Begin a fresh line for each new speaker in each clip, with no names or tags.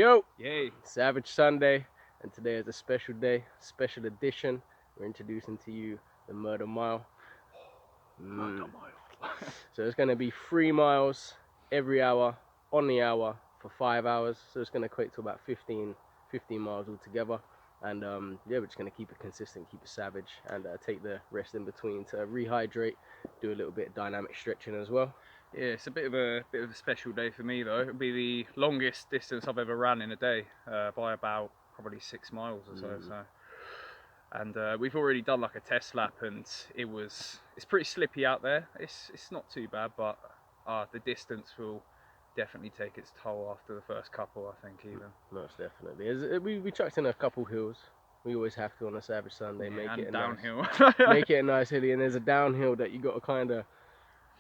Yo!
Yay!
Savage Sunday, and today is a special day, special edition. We're introducing to you the Murder Mile.
Murder Mile.
So it's going to be 3 miles every hour, on the hour, for 5 hours. So it's going to equate to about 15 miles altogether. And yeah, we're just going to keep it consistent, keep it savage, and take the rest in between to rehydrate, do a little bit of dynamic stretching as well.
Yeah, it's a bit of a special day for me though. It'll be the longest distance I've ever ran in a day, by about probably 6 miles or so. And we've already done like a test lap, and it's pretty slippy out there. It's not too bad, but the distance will definitely take its toll after the first couple, I think, even.
Most definitely. We chucked in a couple hills. We always have to on a Savage Sunday.
Yeah,
make it a
downhill.
Nice, make it a nice hilly, and there's a downhill that you got to kind of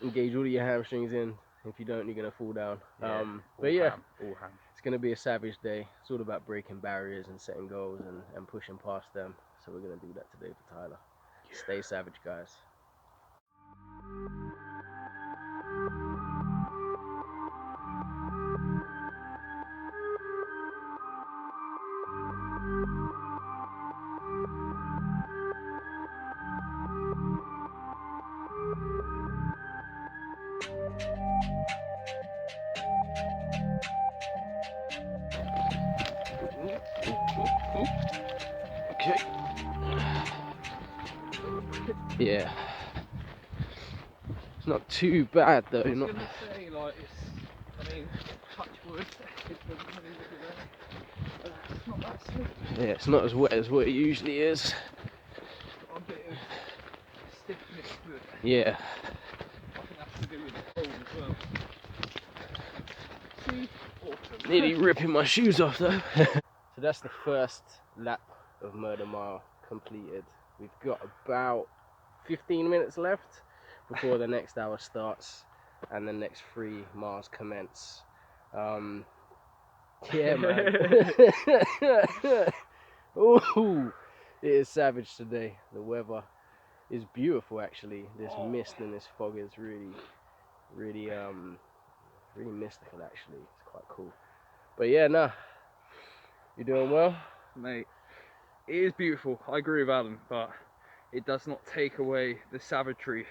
engage all of your hamstrings in. If you don't, you're gonna fall down.
Yeah,
but yeah,
all ham.
it's gonna be a savage day. It's all about breaking barriers and setting goals and pushing past them. So we're gonna do that today for Tyler. Yeah. Stay savage, guys. Okay. Yeah. It's not too bad though.
I was gonna say, like, I mean, touch wood. It's not that slick.
Yeah, it's not as wet as what it usually is.
Got a bit of stiffness to it.
Yeah.
I think that's to do with the cold as well. See? Awesome.
Nearly ripping my shoes off though. So that's the first lap of Murder Mile completed. We've got about 15 minutes left before the next hour starts and the next 3 miles commence. Yeah, man. Ooh, it is savage today. The weather is beautiful actually. This mist and this fog is really mystical actually. It's quite cool. But yeah, nah. You doing well?
Mate, it is beautiful. I agree with Alan, but it does not take away the savagery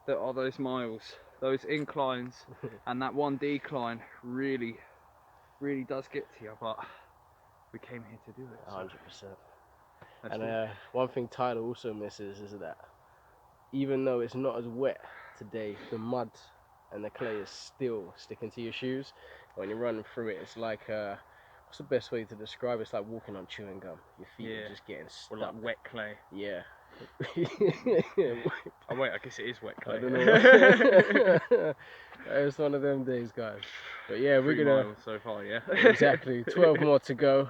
that are those miles, those inclines, and that one decline really does get to you. But we came here to do it. So
100%. And one thing Tyler also misses is that even though it's not as wet today, the mud and the clay is still sticking to your shoes. When you're running through it, it's like what's the best way to describe it? It's like walking on chewing gum. Your feet are just getting stuck.
Or like wet clay.
Yeah.
Oh wait, I guess it is wet clay.
I don't know. It's one of them days, guys. But yeah, we're
3
gonna
miles so far, yeah.
exactly 12 more to go.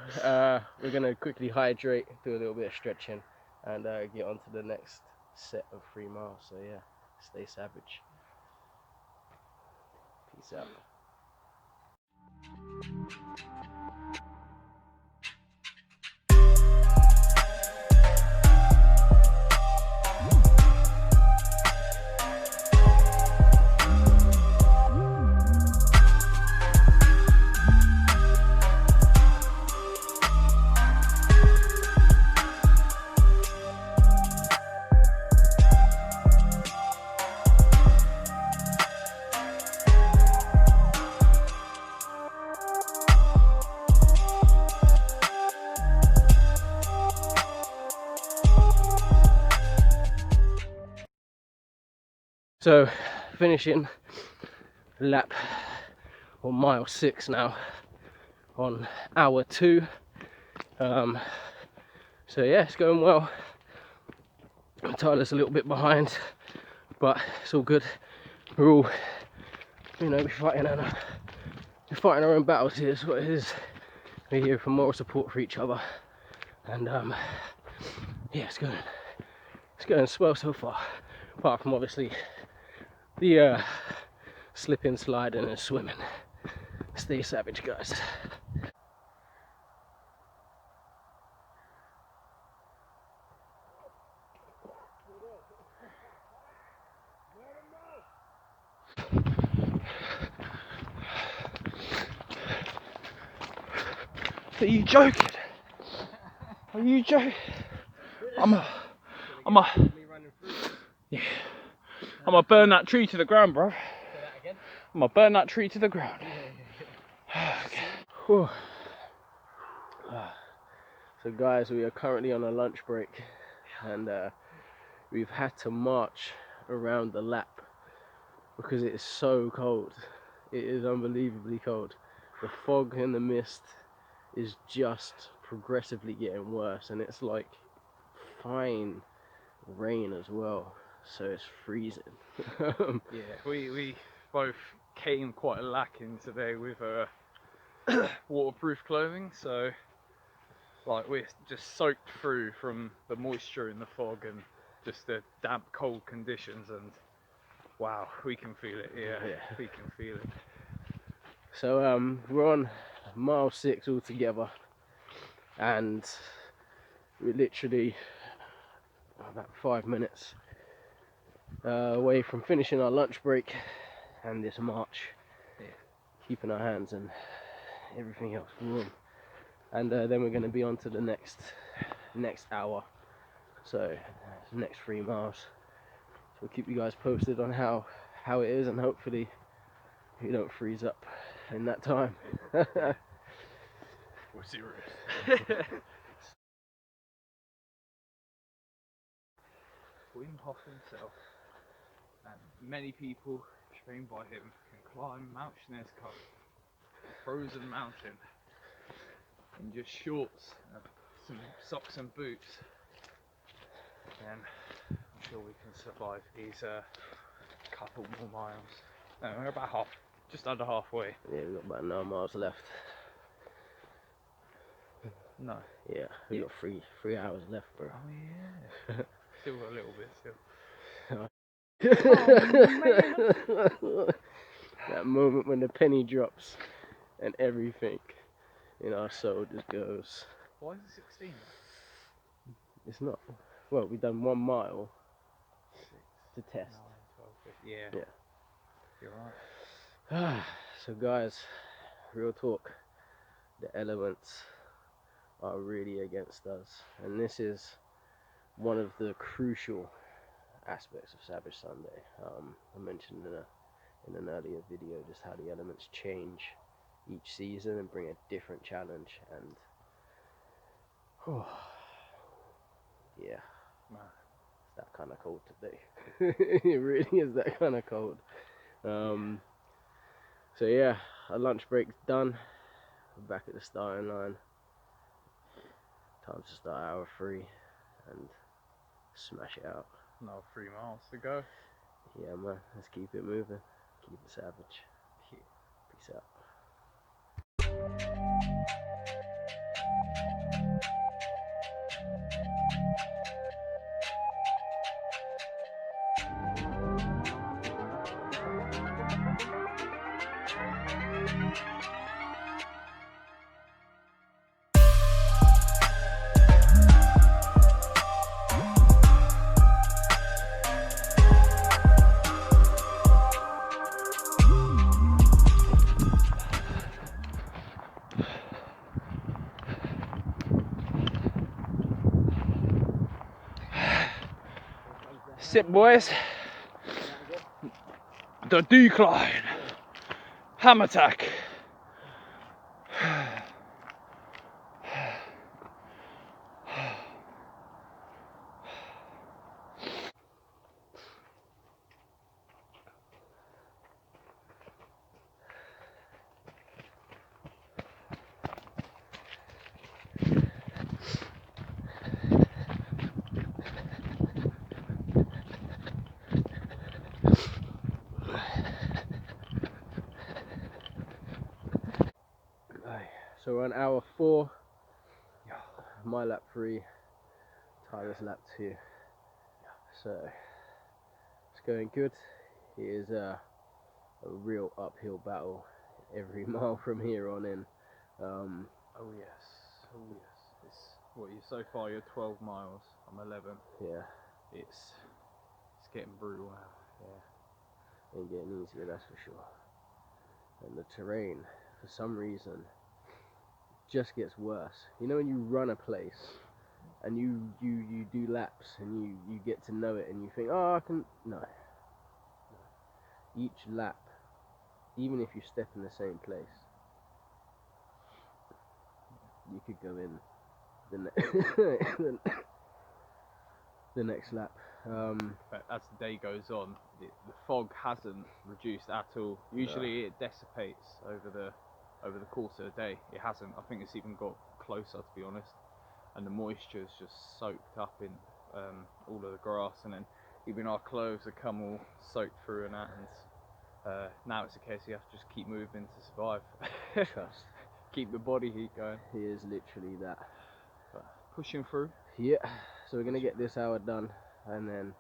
We're gonna quickly hydrate, do a little bit of stretching, and get on to the next set of 3 miles. So yeah, stay savage. Peace out. So, finishing lap on mile 6 now on hour 2. So yeah, it's going well. Tyler's a little bit behind, but it's all good. We're all, we're fighting our own battles here. Is what it is. We're here for moral support for each other, and yeah, it's going swell so far. Apart from obviously the slipping, sliding, and swimming. Stay savage, guys.
Are you joking? Are you joking? I'm gonna burn that tree to the ground, bro. I'm gonna burn that tree to the ground. Okay.
Whew. So guys, we are currently on a lunch break, and we've had to march around the lap because it is so cold. It is unbelievably cold. The fog and the mist is just progressively getting worse, and it's like fine rain as well, so it's freezing.
Yeah, we both came quite lacking today with waterproof clothing, so like we're just soaked through from the moisture in the fog and just the damp, cold conditions, and wow, we can feel it. Yeah. We can feel it.
So we're on mile 6 altogether, and we're literally about 5 minutes away from finishing our lunch break and this march.
Yeah.
Keeping our hands and everything else warm, and then we're going to be on to the next hour, so the next 3 miles. So we'll keep you guys posted on how it is, and hopefully you don't freeze up in that time.
We're serious. Wim Hof himself, and many people trained by him can climb Mount Schneesco, a frozen mountain, in just shorts, and some socks and boots. And I'm sure we can survive these couple more miles. No, we're about just under halfway.
Yeah, we've got about 9 miles left.
No.
Yeah, we've got 3 hours left, bro.
Oh yeah. Still got a little bit still.
Oh, that moment when the penny drops and everything in our soul just goes.
Why is it 16?
It's not. Well, we've done 1 mile
6,
to test.
9, 12, 15. Yeah. You're right.
So guys, real talk, the elements are really against us, and this is one of the crucial aspects of Savage Sunday. I mentioned in an earlier video just how the elements change each season and bring a different challenge, and yeah, it's that kind of cold today. It really is that kind of cold. So yeah, our lunch break's done. We're back at the starting line. Time to start hour 3 and smash it out.
Another 3 miles to go.
Yeah, man, let's keep it moving. Keep it savage. Peace out.
Sit, boys. The decline. Ham attack.
So we're on hour 4. My lap 3. Tyler's lap 2. So it's going good. It is a real uphill battle every mile from here on in.
Oh yes. So far you're 12 miles. I'm 11.
Yeah,
It's getting brutal now. Yeah.
ain't getting easier, that's for sure. And the terrain, for some reason, just gets worse. You know when you run a place and you do laps and you get to know it and you think, oh, I can. No. Each lap, even if you step in the same place, you could go in the next lap.
But as the day goes on, the fog hasn't reduced at all. Usually it dissipates over the course of the day. It hasn't. I think it's even got closer, to be honest. And the moisture is just soaked up in all of the grass, and then even our clothes have come all soaked through and that. And now it's a case you have to just keep moving to survive.
Trust.
Keep the body heat going.
He is literally that.
But pushing through.
Yeah. So we're gonna get this hour done, and then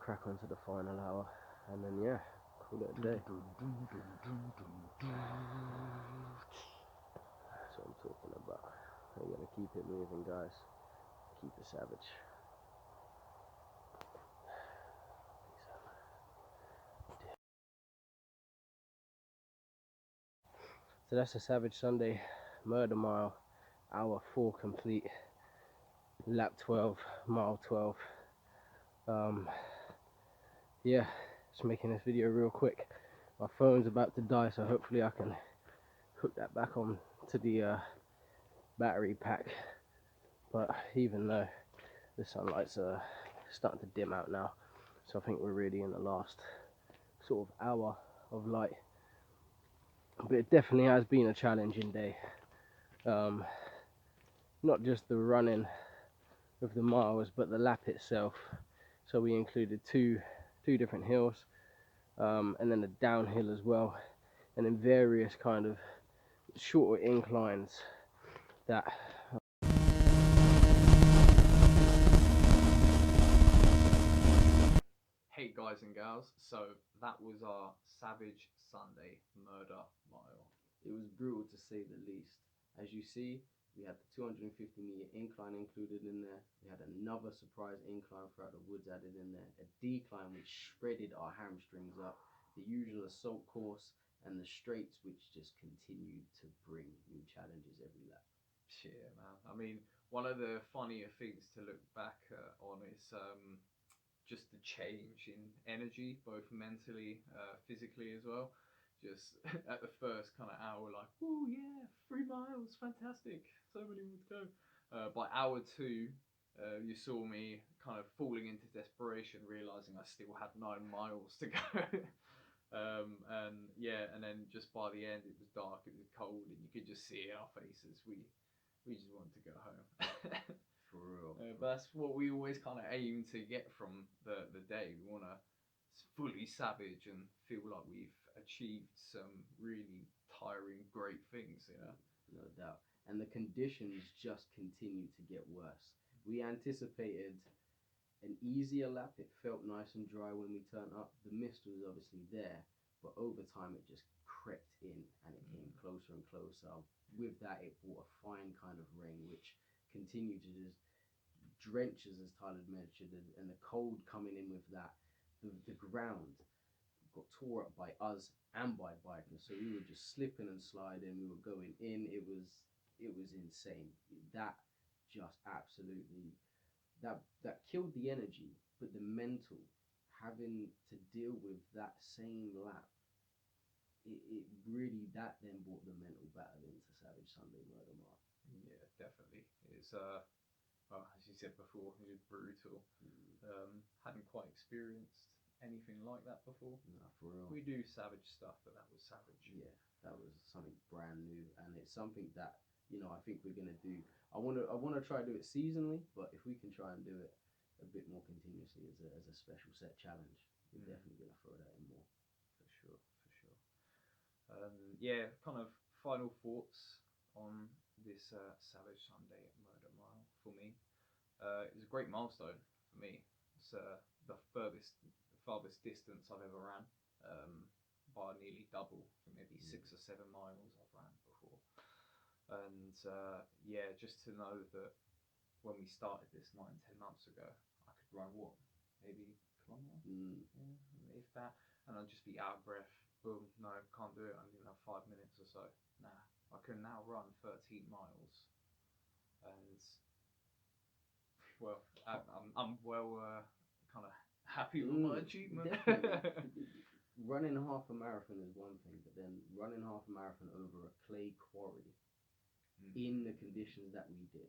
crack onto the final hour, and then yeah, call it a day. That's what I'm talking about. We're gonna keep it moving, guys. Keep it savage. So that's a Savage Sunday Murder Mile, hour 4 complete, lap 12, mile 12. Yeah, just making this video real quick. My phone's about to die, so hopefully I can hook that back on to the battery pack. But even though the sunlight's starting to dim out now, so I think we're really in the last sort of hour of light. But it definitely has been a challenging day. Not just the running of the miles, but the lap itself. So we included two different hills, and then a downhill as well, and then various kind of shorter inclines that
Hey guys and gals, so that was our Savage Sunday Murder Mile.
it was brutal to say the least. As you see, we had the 250-meter incline included in there. We had another surprise incline throughout the woods added in there. A decline which shredded our hamstrings up. The usual assault course and the straights which just continued to bring new challenges every lap.
Yeah, man. I mean, one of the funnier things to look back on is just the change in energy, both mentally, physically as well. Just at the first kind of hour, like, oh yeah, 3 miles, fantastic, so many more to go. By hour 2, you saw me kind of falling into desperation, realizing I still had 9 miles to go. And yeah, and then just by the end, it was dark, it was cold, and you could just see in our faces we just wanted to go home.
For real.
But that's what we always kind of aim to get from the day. We want to fully savage and feel like we've achieved some really tiring, great things, you know?
No doubt. And the conditions just continue to get worse. We anticipated an easier lap. It felt nice and dry when we turned up. The mist was obviously there, but over time it just crept in and it came closer and closer. With that, it brought a fine kind of rain, which continued to just drench us, as Tyler mentioned, and the cold coming in with that. The ground got tore up by us and by bikers, so we were just slipping and sliding. We were going in. It was insane. That just absolutely that killed the energy, but the mental, having to deal with that same lap, it really, that then brought the mental battle into Savage Sunday Murder Mile.
Yeah, definitely. It's well, as you said before, it was brutal. Hadn't quite experienced anything like that before.
No, for real.
We do savage stuff, but that was savage.
Yeah, that was something brand new, and it's something that I think we're gonna do. I wanna try to do it seasonally, but if we can try and do it a bit more continuously as a special set challenge, we're definitely gonna throw that in more.
For sure, for sure. Yeah, kind of final thoughts on this Savage Sunday Murder Mile for me. It was a great milestone for me. It's the farthest distance I've ever ran, by nearly double, for maybe 6 or 7 miles I've ran before. And yeah, just to know that when we started this 9-10 months ago, I could run what, maybe a kilometre, yeah, if that, and I'd just be out of breath. Boom, no, can't do it. I only have 5 minutes or so. Nah, I can now run 13 miles, and well, I'm well kind of happy with my achievement.
Definitely. Running half a marathon is one thing, but then running half a marathon over a clay quarry in the conditions that we did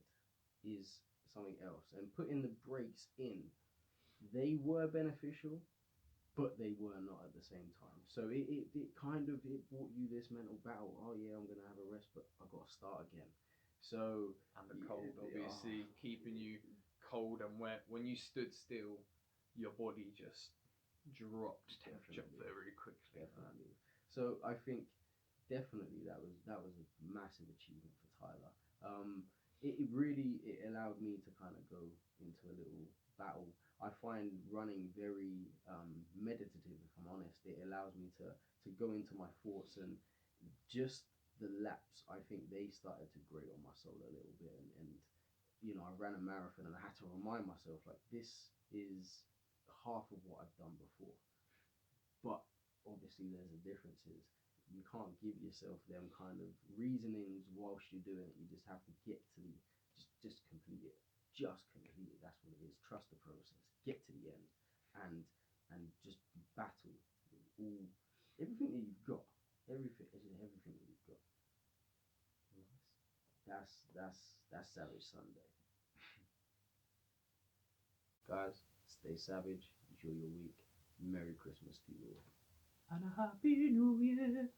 is something else. And putting the brakes in, they were beneficial, but they were not at the same time. So it kind of it brought you this mental battle. Oh yeah, I'm gonna have a rest, but I gotta start again. So
and the cold, obviously, keeping you cold and wet. When you stood still, your body just dropped temperature very quickly.
Definitely. So I think definitely that was a massive achievement for Tyler. It really it allowed me to kind of go into a little battle. I find running very meditative, if I'm honest. It allows me to go into my thoughts, and just the laps, I think they started to grate on my soul a little bit, and you know, I ran a marathon and I had to remind myself like this is half of what I've done before. But obviously there's a difference is you can't give yourself them kind of reasonings whilst you're doing it. You just have to get to the just complete it. Just complete it. That's what it is. Trust the process. Get to the end and just battle all everything that you've got. Everything that you've got. That's Savage Sunday. Guys, stay savage, enjoy your week. Merry Christmas to you all.
And a happy new year.